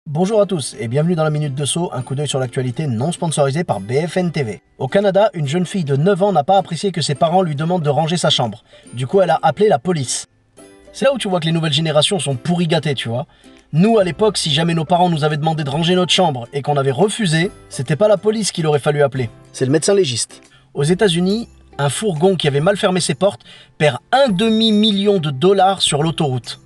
Bonjour à tous et bienvenue dans la Minute de Saut, un coup d'œil sur l'actualité non sponsorisée par BFN TV. Au Canada, une jeune fille de 9 ans n'a pas apprécié que ses parents lui demandent de ranger sa chambre. Du coup, elle a appelé la police. C'est là où tu vois que les nouvelles générations sont pourri gâtées, tu vois. Nous, à l'époque, si jamais nos parents nous avaient demandé de ranger notre chambre et qu'on avait refusé, c'était pas la police qu'il aurait fallu appeler. C'est le médecin légiste. Aux États-Unis, un fourgon qui avait mal fermé ses portes perd un demi-million de dollars sur l'autoroute.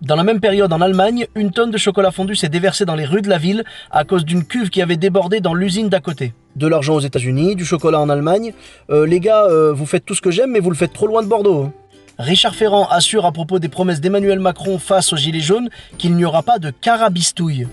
Dans la même période en Allemagne, une tonne de chocolat fondu s'est déversée dans les rues de la ville à cause d'une cuve qui avait débordé dans l'usine d'à côté. De l'argent aux États-Unis, du chocolat en Allemagne. Les gars, vous faites tout ce que j'aime, mais vous le faites trop loin de Bordeaux. Hein. Richard Ferrand assure à propos des promesses d'Emmanuel Macron face aux Gilets jaunes qu'il n'y aura pas de carabistouille.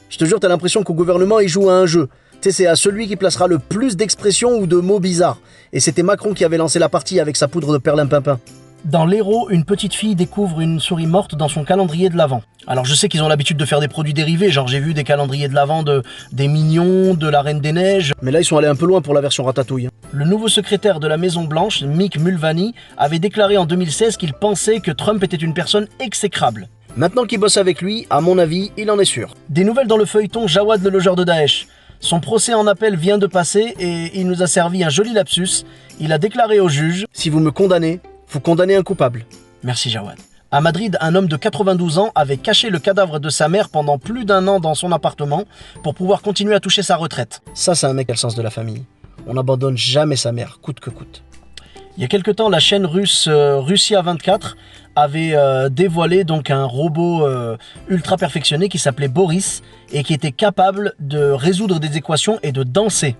Je te jure, t'as l'impression qu'au gouvernement, il joue à un jeu. Tu sais, c'est à celui qui placera le plus d'expressions ou de mots bizarres. Et c'était Macron qui avait lancé la partie avec sa poudre de perlimpinpin. Dans l'Hérault, une petite fille découvre une souris morte dans son calendrier de l'Avent. Alors je sais qu'ils ont l'habitude de faire des produits dérivés, genre j'ai vu des calendriers de l'Avent des Mignons, de la Reine des Neiges, mais là ils sont allés un peu loin pour la version ratatouille. Le nouveau secrétaire de la Maison Blanche, Mick Mulvaney, avait déclaré en 2016 qu'il pensait que Trump était une personne exécrable. Maintenant qu'il bosse avec lui, à mon avis, il en est sûr. Des nouvelles dans le feuilleton Jawad le logeur de Daesh. Son procès en appel vient de passer et il nous a servi un joli lapsus. Il a déclaré au juge « Si vous me condamnez, vous condamnez un coupable. » Merci Jawad. À Madrid, un homme de 92 ans avait caché le cadavre de sa mère pendant plus d'1 an dans son appartement pour pouvoir continuer à toucher sa retraite. Ça, c'est un mec qui a le sens de la famille. On n'abandonne jamais sa mère, coûte que coûte. Il y a quelque temps, la chaîne russe Russia 24 avait dévoilé donc un robot ultra perfectionné qui s'appelait Boris et qui était capable de résoudre des équations et de danser.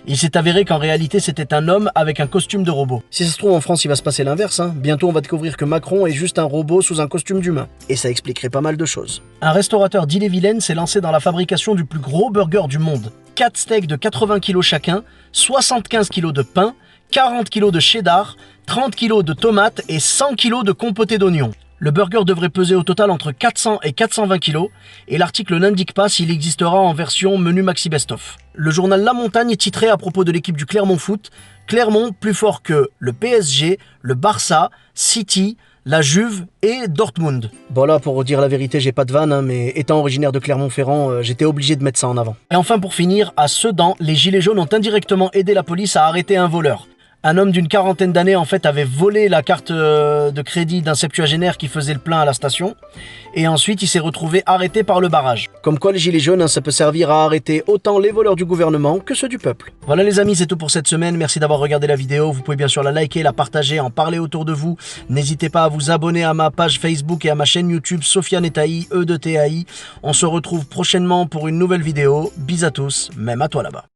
Il s'est avéré qu'en réalité c'était un homme avec un costume de robot. Si ça se trouve en France il va se passer l'inverse, hein. Bientôt on va découvrir que Macron est juste un robot sous un costume d'humain. Et ça expliquerait pas mal de choses. Un restaurateur d'Ille-et-Vilaine s'est lancé dans la fabrication du plus gros burger du monde. 4 steaks de 80 kg chacun, 75 kg de pain, 40 kg de cheddar, 30 kg de tomates et 100 kg de compoté d'oignons. Le burger devrait peser au total entre 400 et 420 kg et l'article n'indique pas s'il existera en version menu maxi best-of. Le journal La Montagne titrait à propos de l'équipe du Clermont Foot « Clermont plus fort que le PSG, le Barça, City, la Juve et Dortmund ». Bon là, pour dire la vérité, j'ai pas de vanne, hein, mais étant originaire de Clermont-Ferrand, j'étais obligé de mettre ça en avant. Et enfin pour finir, à Sedan, les Gilets jaunes ont indirectement aidé la police à arrêter un voleur. Un homme d'une quarantaine d'années en fait avait volé la carte de crédit d'un septuagénaire qui faisait le plein à la station et ensuite il s'est retrouvé arrêté par le barrage. Comme quoi les gilets jaunes, hein, ça peut servir à arrêter autant les voleurs du gouvernement que ceux du peuple. Voilà les amis, c'est tout pour cette semaine, merci d'avoir regardé la vidéo, vous pouvez bien sûr la liker, la partager, en parler autour de vous. N'hésitez pas à vous abonner à ma page Facebook et à ma chaîne YouTube Sofiane et Taï, E de TAI. On se retrouve prochainement pour une nouvelle vidéo, bis à tous, même à toi là-bas.